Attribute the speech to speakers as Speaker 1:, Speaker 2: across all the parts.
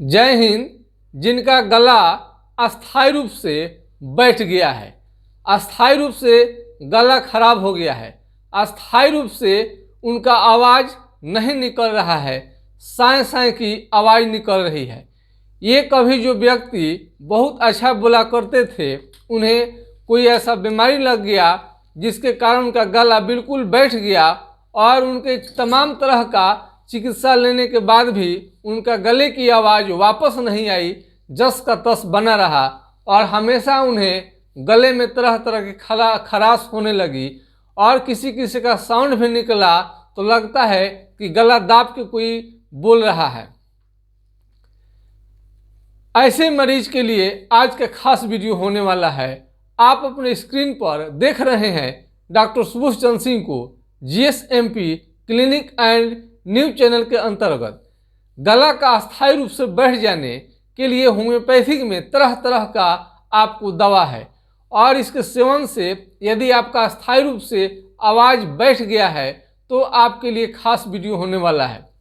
Speaker 1: जय हिंद। जिनका गला अस्थायी रूप से बैठ गया है, अस्थायी रूप से गला खराब हो गया है, अस्थायी रूप से उनका आवाज़ नहीं निकल रहा है, साए साए की आवाज़ निकल रही है। ये कभी जो व्यक्ति बहुत अच्छा बोला करते थे, उन्हें कोई ऐसा बीमारी लग गया जिसके कारण उनका गला बिल्कुल बैठ गया और उनके तमाम तरह का चिकित्सा लेने के बाद भी उनका गले की आवाज़ वापस नहीं आई, जस का तस बना रहा और हमेशा उन्हें गले में तरह तरह की खराश होने लगी और किसी किसी का साउंड भी निकला तो लगता है कि गला दाब के कोई बोल रहा है। ऐसे मरीज के लिए आज का खास वीडियो होने वाला है। आप अपने स्क्रीन पर देख रहे हैं डॉक्टर सुबोध चंद्र सिंह को GSMP clinic and news channel के अंतर्गत गला का अस्थायी रूप से बैठ जाने के लिए होम्योपैथिक में तरह तरह का आपको दवा है और इसके सेवन से यदि आपका अस्थायी रूप से आवाज़ बैठ गया है तो आपके लिए खास वीडियो होने वाला है।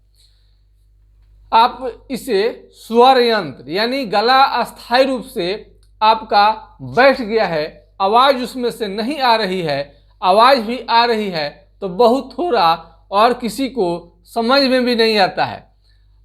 Speaker 1: आप इसे स्वर यंत्र यानी गला अस्थायी रूप से आपका बैठ गया है, आवाज़ उसमें से नहीं आ रही है, आवाज़ भी आ रही है तो बहुत थोड़ा और किसी को समझ में भी नहीं आता है।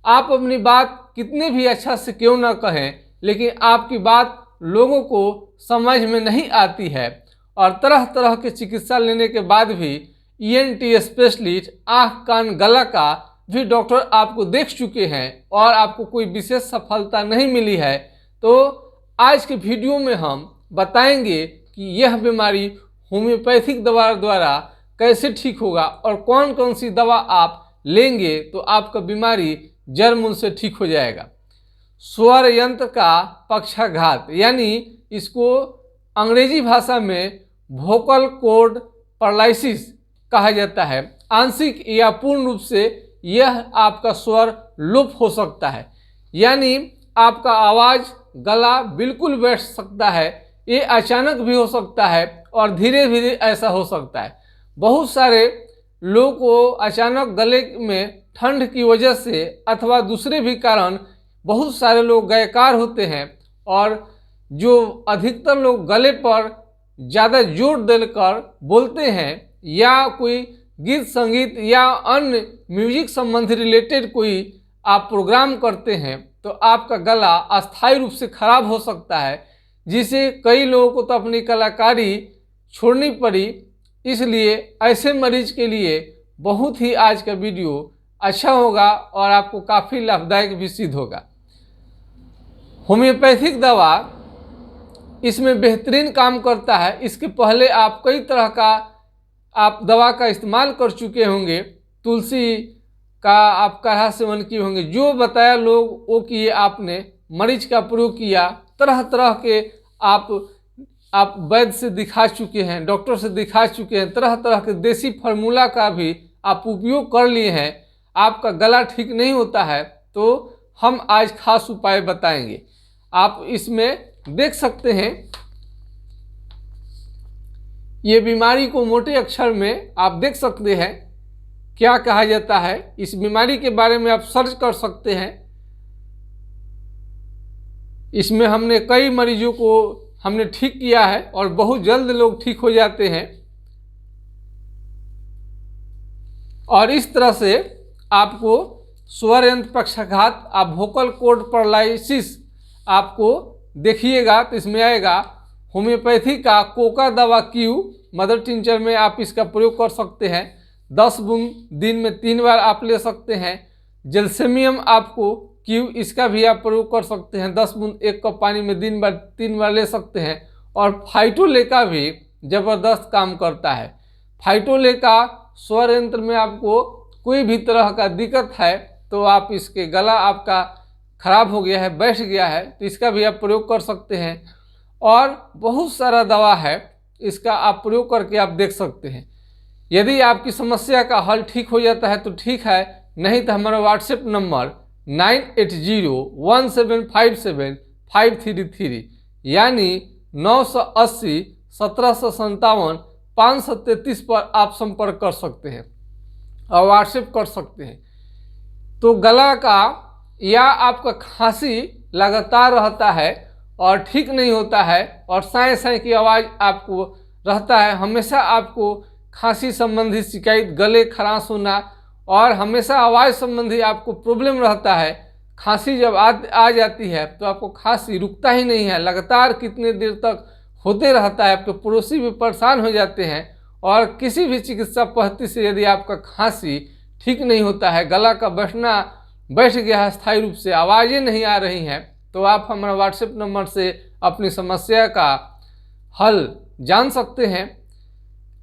Speaker 1: आप अपनी बात कितने भी अच्छा से क्यों ना कहें, लेकिन आपकी बात लोगों को समझ में नहीं आती है और तरह तरह के चिकित्सा लेने के बाद भी ENT स्पेशलिस्ट, आँख कान गला का भी डॉक्टर आपको देख चुके हैं और आपको कोई विशेष सफलता नहीं मिली है। तो आज के वीडियो में हम बताएंगे कि यह बीमारी होम्योपैथिक दवा द्वारा कैसे ठीक होगा और कौन कौन सी दवा आप लेंगे तो आपका बीमारी जड़ मूल से ठीक हो जाएगा। स्वर यंत्र का पक्षाघात यानी इसको अंग्रेजी भाषा में वोकल कॉर्ड पैरालिसिस कहा जाता है। आंशिक या पूर्ण रूप से यह आपका स्वर लुप्त हो सकता है, यानी आपका आवाज़ गला बिल्कुल बैठ सकता है। ये अचानक भी हो सकता है और धीरे धीरे ऐसा हो सकता है। बहुत सारे लोगों को अचानक गले में ठंड की वजह से अथवा दूसरे भी कारण बहुत सारे लोग गायकार होते हैं और जो अधिकतर लोग गले पर ज़्यादा जोर देकर बोलते हैं या कोई गीत संगीत या अन्य म्यूजिक संबंधी रिलेटेड कोई आप प्रोग्राम करते हैं तो आपका गला अस्थायी रूप से खराब हो सकता है, जिसे कई लोगों को तो अपनी कलाकारी छोड़नी पड़ी। इसलिए ऐसे मरीज के लिए बहुत ही आज का वीडियो अच्छा होगा और आपको काफ़ी लाभदायक भी सिद्ध होगा। होम्योपैथिक दवा इसमें बेहतरीन काम करता है। इसके पहले आप कई तरह का आप दवा का इस्तेमाल कर चुके होंगे, तुलसी का आप काढ़ा सेवन किए होंगे, जो बताया लोग वो किए, आपने मरीज का प्रयोग किया, तरह तरह के आप वैद्य से दिखा चुके हैं, डॉक्टर से दिखा चुके हैं, तरह तरह के देसी फार्मूला का भी आप उपयोग कर लिए हैं, आपका गला ठीक नहीं होता है तो हम आज खास उपाय बताएंगे। आप इसमें देख सकते हैं ये बीमारी को मोटे अक्षर में आप देख सकते हैं क्या कहा जाता है। इस बीमारी के बारे में आप सर्च कर सकते हैं। इसमें हमने कई मरीजों को हमने ठीक किया है और बहुत जल्द लोग ठीक हो जाते हैं और इस तरह से आपको स्वर यंत्र पक्षाघात, आप वोकल कॉर्ड पैरालिसिस आपको देखिएगा तो इसमें आएगा होम्योपैथी का कोका दवा क्यू मदर टिंचर में आप इसका प्रयोग कर सकते हैं। 10 बूंद दिन में 3 बार आप ले सकते हैं। जेल्सेमियम आपको क्यू, इसका भी आप प्रयोग कर सकते हैं। 10 बूंद 1 कप पानी में 3 बार ले सकते हैं। और फाइटोले का भी ज़बरदस्त काम करता है। फाइटोले का स्वर यंत्र में आपको कोई भी तरह का दिक्कत है तो आप इसके गला आपका खराब हो गया है, बैठ गया है, तो इसका भी आप प्रयोग कर सकते हैं। और बहुत सारा दवा है, इसका आप प्रयोग करके आप देख सकते हैं। यदि आपकी समस्या का हल ठीक हो जाता है तो ठीक है, नहीं तो हमारा व्हाट्सएप नंबर 9801757533 यानी 980 1757 533 पर आप संपर्क कर सकते हैं और व्हाट्सएप कर सकते हैं। तो गला का या आपका खांसी लगातार रहता है और ठीक नहीं होता है और साए साए की आवाज़ आपको रहता है, हमेशा आपको खांसी संबंधी शिकायत, गले खराश होना और हमेशा आवाज़ संबंधी आपको प्रॉब्लम रहता है, खांसी जब आ जाती है तो आपको खांसी रुकता ही नहीं है, लगातार कितने देर तक होते रहता है, आपके पड़ोसी भी परेशान हो जाते हैं और किसी भी चिकित्सा पद्धति से यदि आपका खांसी ठीक नहीं होता है, गला का बैठ गया है स्थायी रूप से, आवाज़ें नहीं आ रही हैं, तो आप हमारा व्हाट्सएप नंबर से अपनी समस्या का हल जान सकते हैं।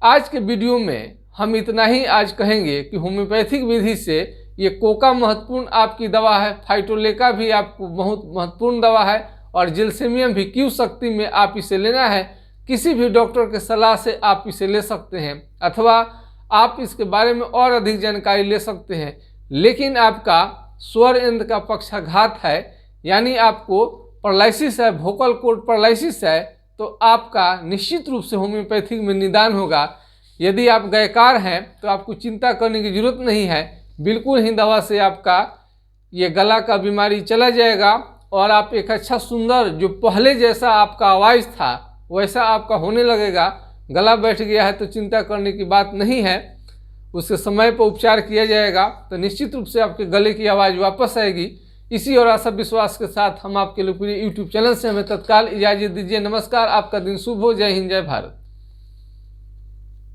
Speaker 1: आज के वीडियो में हम इतना ही आज कहेंगे कि होम्योपैथिक विधि से ये कोका महत्वपूर्ण आपकी दवा है, फाइटोलेका भी आपको बहुत महत्वपूर्ण दवा है और जिल्सेमियम भी क्यू शक्ति में आप इसे लेना है। किसी भी डॉक्टर के सलाह से आप इसे ले सकते हैं अथवा आप इसके बारे में और अधिक जानकारी ले सकते हैं, लेकिन आपका स्वर यंत्र का पक्षाघात है, यानी आपको पैरालिसिस है, वोकल कॉर्ड पैरालिसिस है, तो आपका निश्चित रूप से होम्योपैथिक में निदान होगा। यदि आप गायकार हैं तो आपको चिंता करने की जरूरत नहीं है, बिल्कुल ही दवा से आपका ये गला का बीमारी चला जाएगा और आप एक अच्छा सुंदर, जो पहले जैसा आपका आवाज़ था वैसा आपका होने लगेगा। गला बैठ गया है तो चिंता करने की बात नहीं है, उसके समय पर उपचार किया जाएगा तो निश्चित रूप से आपके गले की आवाज़ वापस आएगी। इसी और आशा विश्वास के साथ हम आपके लोकप्रिय यूट्यूब चैनल से हमें तत्काल इजाज़त दीजिए। नमस्कार, आपका दिन शुभ हो। जय हिंद, जय भारत।